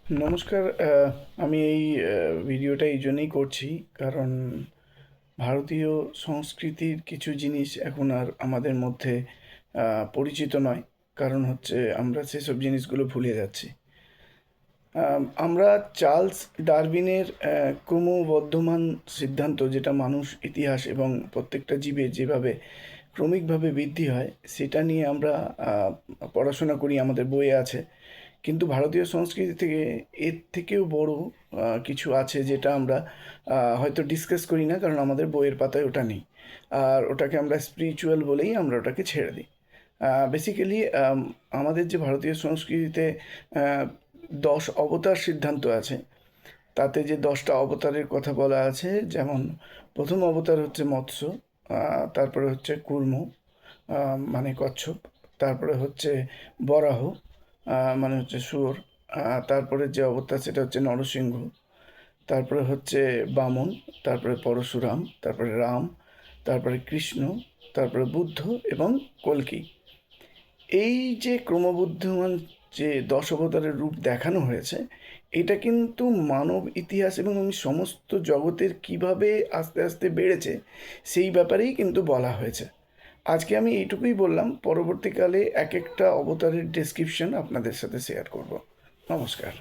নমস্কার। আমি এই ভিডিওটা এই জন্যই করছি, কারণ ভারতীয় সংস্কৃতির কিছু জিনিস এখন আর আমাদের মধ্যে পরিচিত নয়। কারণ হচ্ছে আমরা সেসব জিনিসগুলো ভুলে যাচ্ছি। আমরা চার্লস ডারউইনের ক্রমবর্ধমান সিদ্ধান্ত, যেটা মানুষ, ইতিহাস এবং প্রত্যেকটা জীবের যেভাবে ক্রমিকভাবে বৃদ্ধি হয়, সেটা নিয়ে আমরা পড়াশোনা করি, আমাদের বইয়ে আছে। কিন্তু ভারতীয় সংস্কৃতি থেকে এর থেকেও বড় কিছু আছে, যেটা আমরা হয়তো ডিসকাস করি না, কারণ আমাদের বইয়ের পাতায় ওটা নেই। আর ওটাকে আমরা স্পিরিচুয়াল বলেই আমরা ওটাকে ছেড়ে দিই। বেসিক্যালি আমাদের যে ভারতীয় সংস্কৃতিতে 10 অবতার সিদ্ধান্ত আছে, তাতে যে 10টা অবতারের কথা বলা আছে, যেমন প্রথম অবতার হচ্ছে মৎস্য, তারপরে হচ্ছে কুর্ম, মানে কচ্ছপ, তারপরে হচ্ছে বরাহ, মানে হচ্ছে শুয়োর, তারপরে যে অবতার সেটা হচ্ছে নরসিংহ, তারপরে হচ্ছে বামন, তারপরে পরশুরাম, তারপরে রাম, তারপরে কৃষ্ণ, তারপরে বুদ্ধ এবং কল্কি। এই যে ক্রমবর্ধমান যে 10 অবতারের রূপ দেখানো হয়েছে, এটা কিন্তু মানব ইতিহাস এবং সমস্ত জগতের কিভাবে আস্তে আস্তে বেড়েছে সেই ব্যাপারেই কিন্তু বলা হয়েছে। আজকে আমি এইটুকুই বললাম, পরবর্তীকালে এক একটা অবতারের ডেসক্রিপশন আপনাদের সাথে শেয়ার করব। নমস্কার।